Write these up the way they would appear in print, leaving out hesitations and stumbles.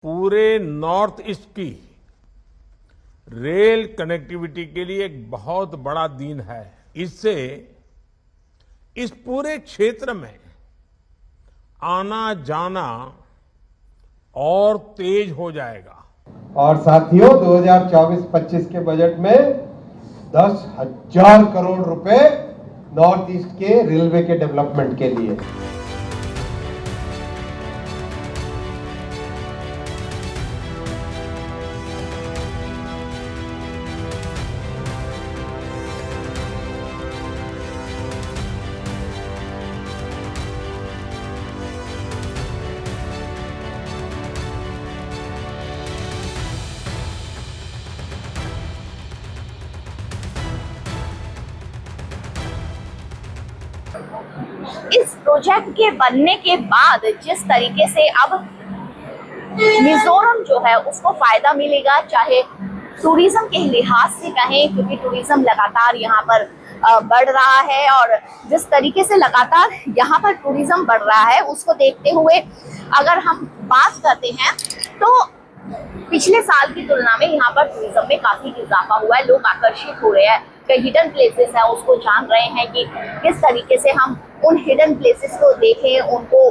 पूरे north east की rail connectivity के लिए एक बहुत बड़ा दिन है। इससे इस पूरे क्षेत्र में आना जाना और तेज हो जाएगा। और साथियों 2024-25 के बजट में 10,000 करोड़ रुपए नॉर्थ ईस्ट के रेलवे के डेवलपमेंट के लिए। इस प्रोजेक्ट के बनने के बाद जिस तरीके से अब मिजोरम जो है उसको फायदा मिलेगा, चाहे टूरिज्म के लिहाज से कहें, क्योंकि टूरिज्म लगातार यहाँ पर बढ़ रहा है और जिस तरीके से लगातार यहाँ पर टूरिज्म बढ़ रहा है उसको देखते हुए अगर हम बात करते हैं तो पिछले साल की तुलना में यहाँ पर टूरिज्म में काफी इजाफा हुआ है। लोग आकर्षित हो रहे हैं, कई हिडन प्लेसेस है उसको जान रहे हैं कि किस तरीके से हम उन हिडन प्लेसेस को देखें, उनको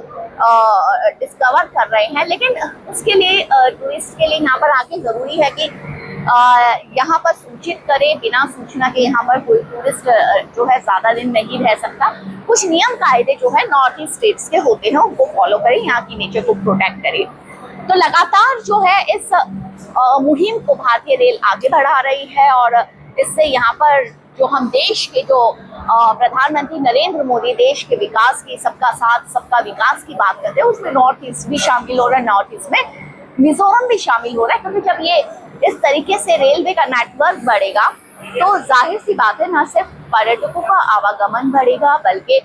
डिस्कवर कर रहे हैं। लेकिन उसके लिए टूरिस्ट के लिए यहाँ पर आके जरूरी है कि यहाँ पर सूचित करें। बिना सूचना के यहाँ पर कोई टूरिस्ट जो है ज्यादा दिन नहीं रह सकता। कुछ नियम कायदे जो है नॉर्थ ईस्ट स्टेट्स के होते हैं उनको फॉलो करें, यहाँ की नेचर को प्रोटेक्ट करें। तो लगातार जो है इस मुहिम को भारतीय रेल आगे बढ़ा रही है और इससे यहाँ पर जो हम देश के जो प्रधानमंत्री नरेंद्र मोदी देश के विकास की, सबका साथ सबका विकास की बात करते हैं, उसमें नॉर्थ ईस्ट भी शामिल हो रहा है। नॉर्थ ईस्ट में मिजोरम भी शामिल हो रहा है, क्योंकि जब ये इस तरीके से रेलवे का नेटवर्क बढ़ेगा तो जाहिर सी बात है न सिर्फ पर्यटकों का आवागमन बढ़ेगा बल्कि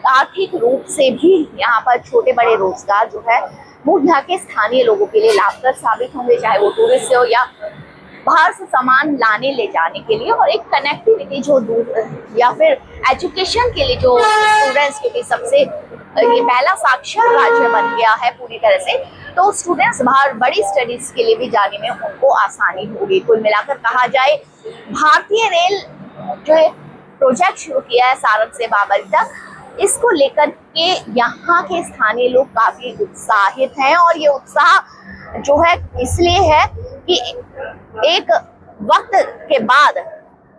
आर्थिक रूप से भी यहाँ पर छोटे बड़े रोजगार जो है वो यहाँ के स्थानीय लोगों के लिए लाभप्रद साबित होंगे, चाहे वो टूरिस्ट हो या बाहर से सामान लाने ले जाने के लिए। और एक कनेक्टिविटी जो दूर या फिर एजुकेशन के लिए जो स्टूडेंट्स, क्योंकि सबसे ये पहला साक्षर राज्य बन गया है पूरी तरह से, तो स्टूडेंट्स बाहर बड़ी स्टडीज के लिए भी जाने में उनको आसानी होगी। कुल मिलाकर कहा जाए भारतीय रेल जो है प्रोजेक्ट शुरू किया है सारण से बाबरी तक, इसको लेकर के यहाँ के स्थानीय लोग काफी उत्साहित हैं। और ये उत्साह जो है इसलिए है कि एक वक्त के बाद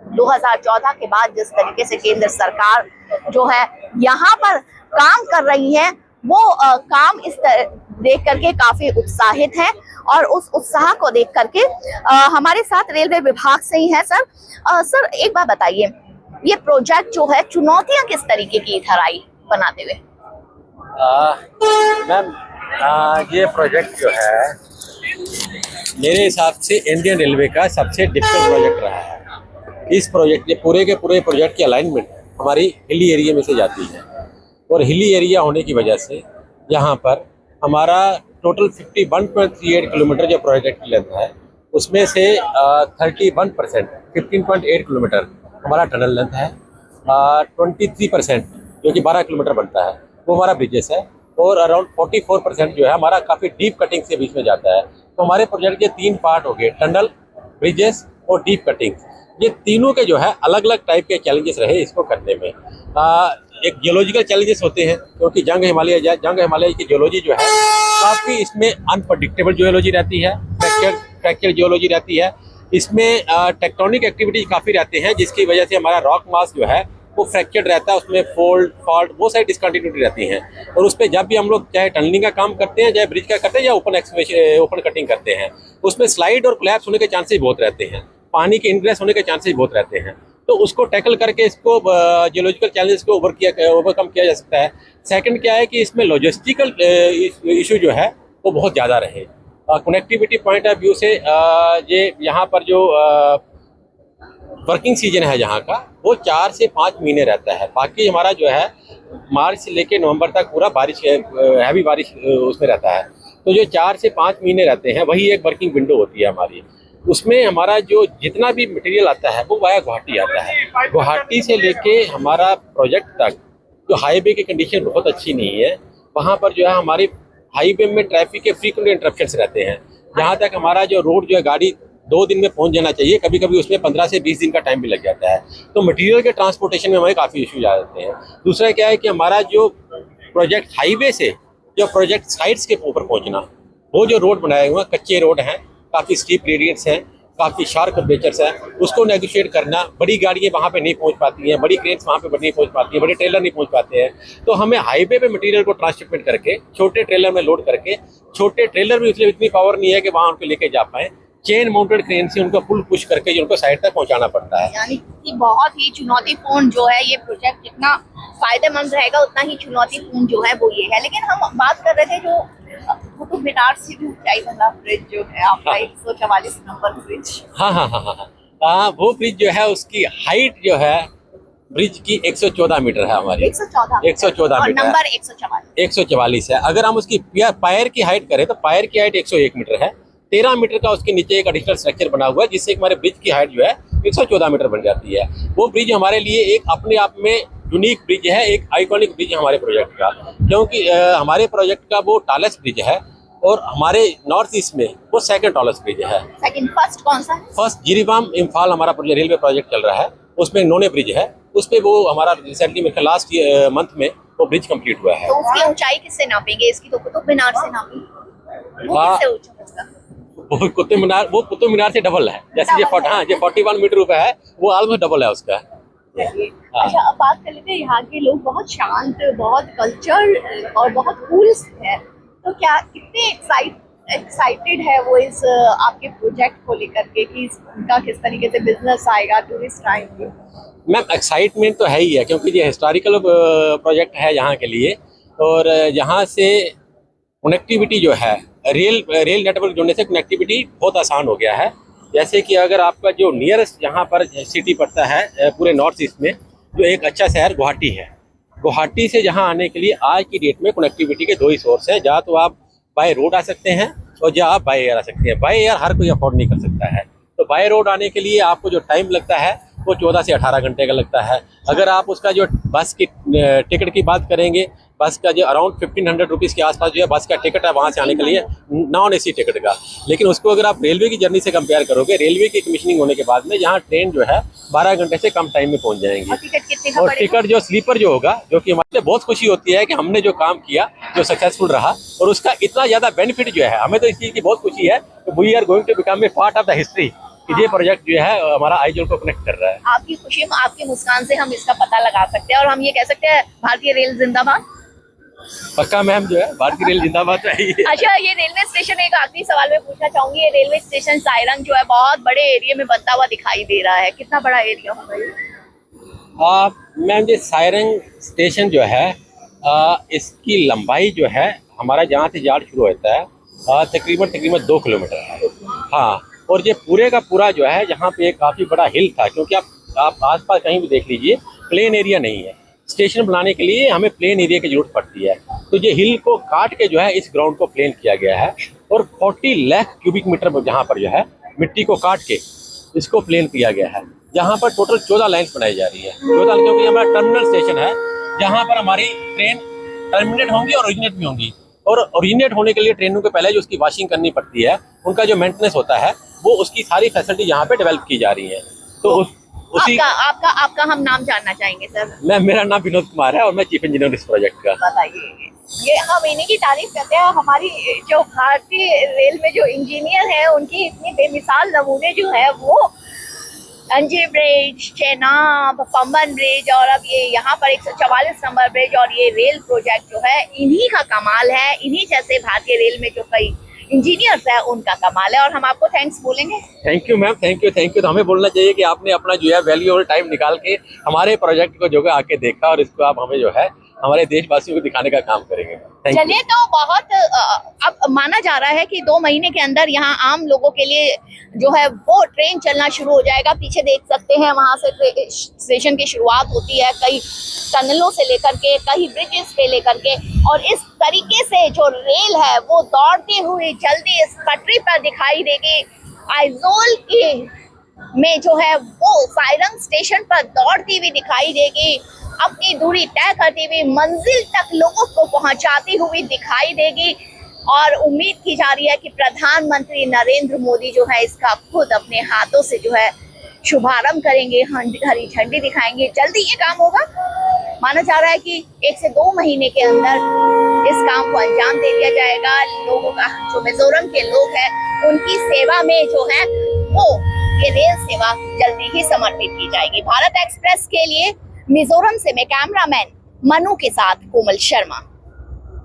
2014 के बाद जिस तरीके से केंद्र सरकार जो है यहाँ पर काम कर रही है वो काम इस देख करके काफी उत्साहित है। और उस उत्साह को देख करके हमारे साथ रेलवे विभाग से ही है सर एक बात बताइए, ये प्रोजेक्ट जो है चुनौतियां किस तरीके की इधर आई बनाते हुए? मैम ये प्रोजेक्ट जो है मेरे हिसाब से इंडियन रेलवे का सबसे डिफिकल्ट प्रोजेक्ट रहा है। इस प्रोजेक्ट के पूरे प्रोजेक्ट की अलाइनमेंट हमारी हिली एरिया में से जाती है और हिली एरिया होने की वजह से यहाँ पर हमारा टोटल 51.38 किलोमीटर जो प्रोजेक्ट की लेंथ है उसमें से 31% 15.8 किलोमीटर हमारा टनल लेंथ है, 23% जो कि 12 किलोमीटर बनता है वो हमारा ब्रिजेस है और अराउंड 44% जो है हमारा काफ़ी डीप कटिंग से बीच में जाता है। तो हमारे प्रोजेक्ट के 3 पार्ट हो गए, टनल, ब्रिजेस और डीप कटिंग। ये तीनों के जो है अलग अलग टाइप के चैलेंजेस रहे इसको करने में। एक जियोलॉजिकल चैलेंजेस होते हैं क्योंकि जंग हिमालय की जियोलॉजी जो है काफ़ी इसमें अनप्रडिक्टेबल जियोलॉजी रहती है, फ्रैक्चर जियोलॉजी रहती है। इसमें टेक्टोनिक एक्टिविटीज काफ़ी रहते हैं जिसकी वजह से हमारा रॉक मास जो है वो फ्रैक्चर्ड रहता है, उसमें फोल्ड फॉल्ट बहुत सारी डिसकंटिन्यूटी रहती हैं। और उस पर जब भी हम लोग चाहे टनलिंग का काम करते हैं, चाहे ब्रिज का करते हैं या ओपन कटिंग करते हैं, उसमें स्लाइड और कोलैप्स होने के चांसेस बहुत रहते हैं, पानी के इंग्रेस होने के चांसेस बहुत रहते हैं। तो उसको टैकल करके इसको जियोलॉजिकल चैलेंजेस को ओवरकम किया जा सकता है। सेकंड क्या है कि इसमें लॉजिस्टिकल इशू जो है वो बहुत ज़्यादा रहे। कनेक्टिविटी पॉइंट ऑफ व्यू से ये यहाँ पर जो वर्किंग सीजन है यहाँ का वो 4 से 5 महीने रहता है। बाकी हमारा जो है मार्च से लेके नवंबर तक पूरा बारिश हैवी बारिश उसमें रहता है। तो जो 4 से 5 महीने रहते हैं वही एक वर्किंग विंडो होती है हमारी। उसमें हमारा जो जितना भी मटेरियल आता है वो वाया गुवाहाटी आता है। गुवाहाटी से लेके हमारा प्रोजेक्ट तक जो हाईवे की कंडीशन बहुत अच्छी नहीं है, वहाँ पर जो है हमारी हाईवे में ट्रैफिक के फ्रीक्वेंट इंटरप्शंस रहते हैं। जहाँ तक हमारा जो रोड जो है गाड़ी 2 दिन में पहुंच जाना चाहिए, कभी कभी उसमें 15 से 20 दिन का टाइम भी लग जाता है। तो मटेरियल के ट्रांसपोर्टेशन में हमारे काफ़ी इश्यूज आ जाते हैं। दूसरा क्या है कि हमारा जो प्रोजेक्ट हाईवे से जो प्रोजेक्ट साइट्स के ऊपर पहुंचना, वो जो रोड बनाए हुए हैं कच्चे रोड हैं, काफ़ी स्टीप ग्रेडियंट्स हैं, काफ़ी शार्प कर्वेचर्स हैं, उसको नेगोशिएट करना, बड़ी गाड़ियाँ वहाँ पे नहीं पहुँच पाती हैं, बड़ी क्रेन्स वहाँ पे नहीं पहुँच पाती हैं, बड़े ट्रेलर नहीं पहुँच पाते हैं। तो हमें हाईवे पे मटेरियल को ट्रांसशिपमेंट करके छोटे ट्रेलर में लोड करके, छोटे ट्रेलर भी उसमें इतनी पावर नहीं है कि वहाँ उनको लेके जा पाएँ, चेन माउंटेड क्रेन से उनको पुल पुश करके जो उनको साइड तक पहुँचाना पड़ता है। यानी कि बहुत ही चुनौतीपूर्ण जो है ये प्रोजेक्ट, जितना फायदेमंद रहेगा उतना ही चुनौतीपूर्ण जो है वो ये है। लेकिन हम बात कर रहे थे जो कुतुब मीनार से भी ऊंचाई वाला ब्रिज जो है आपका 144 नंबर ब्रिज। हाँ, वो ब्रिज जो है उसकी हाइट जो है ब्रिज की 114 मीटर है हमारी। 114 मीटर नंबर 144 है। अगर हम उसकी पायर की हाइट करें तो पायर की हाइट 101 मीटर है। 13 मीटर का उसके नीचे एक एडिशनल स्ट्रक्चर बना हुआ है, जिससे हमारे ब्रिज की हाइट जो है 114 मीटर बन जाती है। वो ब्रिज हमारे लिए एक अपने आप में यूनिक ब्रिज है, एक आइकॉनिक ब्रिज है हमारे प्रोजेक्ट का, क्योंकि हमारे प्रोजेक्ट का वो टॉलेस्ट ब्रिज है और हमारे नॉर्थ ईस्ट में वो सेकंड टॉलेस्ट ब्रिज है। फर्स्ट कौन सा है? फर्स्ट जिरीबाम इम्फाल हमारा रेलवे प्रोजेक्ट चल रहा है, उसमें नोने ब्रिज है, उस पे वो हमारा रिसेंटली में लास्ट मंथ में वो ब्रिज कंप्लीट हुआ है। तो उसकी ऊंचाई किससे नापेंगे? इसकी तो कुतुब मीनार से नापेंगे। वो किससे ऊंचा होगा? वो कुतुब मीनार से डबल है। जैसे ये 41 मीटर ऊपर है, वो ऑलमोस्ट डबल है उसका। अच्छा, अब बात कर लेते हैं, यहाँ के लोग बहुत शांत, बहुत कल्चर और बहुत कूल है, तो क्या कितने एक्साइटेड है वो इस आपके प्रोजेक्ट को लेकर के कि उनका किस तरीके से बिजनेस आएगा, टूरिस्ट आएंगे? मैम, एक्साइटमेंट तो है ही है, क्योंकि ये हिस्टोरिकल प्रोजेक्ट है यहाँ के लिए, और यहाँ से कनेक्टिविटी जो है रेल नेटवर्क जुड़ने से कनेक्टिविटी बहुत आसान हो गया है। जैसे कि अगर आपका जो नियरेस्ट यहाँ पर सिटी पड़ता है पूरे नॉर्थ ईस्ट में, जो एक अच्छा शहर गुवाहाटी है, गुवाहाटी से जहाँ आने के लिए आज की डेट में कनेक्टिविटी के 2 ही सोर्स हैं। जहाँ तो आप बाय रोड आ सकते हैं और जहाँ आप बाय एयर आ सकते हैं। बाय एयर हर कोई अफोर्ड नहीं कर सकता है, तो बाय रोड आने के लिए आपको जो टाइम लगता है वो 14 से 18 घंटे का लगता है। अगर आप उसका जो बस की टिकट की बात करेंगे, बस का जो अराउंड 1500 रुपीज़ के आसपास जो है बस का टिकट है वहाँ से आने के लिए, नॉन एसी टिकट का। लेकिन उसको अगर आप रेलवे की जर्नी से कंपेयर करोगे, रेलवे की कमीशनिंग होने के बाद में यहाँ ट्रेन जो है 12 घंटे से कम टाइम में पहुँच जाएंगी। और टिकट जो स्लीपर जो होगा, जो कि हमारे बहुत खुशी होती है कि हमने जो काम किया जो सक्सेसफुल रहा, और उसका इतना ज़्यादा बेनिफिट जो है, हमें तो इस चीज़ की बहुत खुशी है कि we are going to become a part of the history, कि ये प्रोजेक्ट जो है हमारा आइजोल को कनेक्ट कर रहा है। आपकी खुशी में, आपकी मुस्कान से हम इसका पता लगा सकते हैं, और हम ये कह सकते हैं भारतीय रेल जिंदाबाद। पक्का मैम, जो है भारतीय रेल जिंदाबाद है। अच्छा, ये रेलवे स्टेशन, एक आखिरी सवाल मैं पूछना चाहूंगी, ये रेलवे स्टेशन सायरंग जो है बहुत बड़े एरिया में बनता हुआ दिखाई दे रहा है, कितना बड़ा एरिया होगा ये? मैम, ये सायरंग स्टेशन जो है इसकी लंबाई जो है हमारा जहाँ से जाट शुरू होता है तकरीबन 2 किलोमीटर है। हाँ, और ये पूरे का पूरा जो है यहाँ पे एक काफ़ी बड़ा हिल था, क्योंकि आप आसपास कहीं भी देख लीजिए प्लेन एरिया नहीं है। स्टेशन बनाने के लिए हमें प्लेन एरिया की जरूरत पड़ती है, तो ये हिल को काट के जो है इस ग्राउंड को प्लेन किया गया है, और 40 लाख क्यूबिक मीटर जहाँ पर जो है मिट्टी को काट के इसको प्लेन किया गया है, जहाँ पर टोटल 14 लाइन्स बनाई जा रही है। 14, क्योंकि हमारा टर्मिनल स्टेशन है जहाँ पर हमारी ट्रेन टर्मिनेट होंगी और ओरिजिनेट भी होंगी, और ओरिजिनेट होने के लिए ट्रेनों के पहले जो उसकी वॉशिंग करनी पड़ती है, उनका जो मेंटेनेंस होता है, वो उसकी सारी फैसिलिटी यहाँ पे डेवलप की जा रही है। तो उसी आपका हम नाम जानना चाहेंगे सर। मेरा नाम विनोद कुमार है और मैं चीफ इंजीनियर इस प्रोजेक्ट का। बताइए, ये हम इन्हीं की तारीफ करते हैं, हमारी जो भारतीय रेल में जो इंजीनियर हैं उनकी इतनी बेमिसाल नमूने जो है वो अंजी ब्रिज, चेनाब, पंबन ब्रिज, और अब ये यहाँ पर 144 नंबर ब्रिज, और ये रेल प्रोजेक्ट जो है इन्हीं का कमाल है। इन्हीं जैसे भारतीय रेल में जो कई इंजीनियर्स है उनका कमाल है, और हम आपको थैंक्स बोलेंगे। Thank you ma'am, thank you. तो हमें बोलना चाहिए कि आपने अपना जो है वैल्यूएबल टाइम निकाल के हमारे प्रोजेक्ट को जो है आके देखा, और इसको आप हमें जो है हमारे देशवासियों को दिखाने का काम करेंगे। चलिए, तो बहुत अब माना जा रहा है कि 2 महीने के अंदर यहाँ आम लोगों के लिए जो है वो ट्रेन चलना शुरू हो जाएगा। पीछे देख सकते हैं, वहाँ से स्टेशन की शुरुआत होती है, कई टनलों से लेकर के, कई ब्रिजेस पे लेकर के, और इस तरीके से जो रेल है वो दौड़ती हुई जल्दी इस पटरी पर दिखाई देगी। आइजोल की में जो है वो सायरंग स्टेशन पर दौड़ती हुई दिखाई देगी, अपनी दूरी तय करती हुई मंजिल तक लोगों को पहुंचाती हुई दिखाई देगी। और उम्मीद की जा रही है कि प्रधानमंत्री नरेंद्र मोदी जो है इसका खुद अपने हाथों से जो है शुभारंभ करेंगे, हरी झंडी दिखाएंगे। जल्दी ये काम होगा। माना जा रहा है कि 1 से 2 महीने के अंदर इस काम को अंजाम दे दिया जाएगा। लोगों का, जो मिजोरम के लोग हैं, उनकी सेवा में जो है वो ये रेल सेवा जल्दी ही समर्पित की जाएगी। भारत एक्सप्रेस के लिए मिजोरम से मैं कैमरामैन मनु के साथ कोमल शर्मा।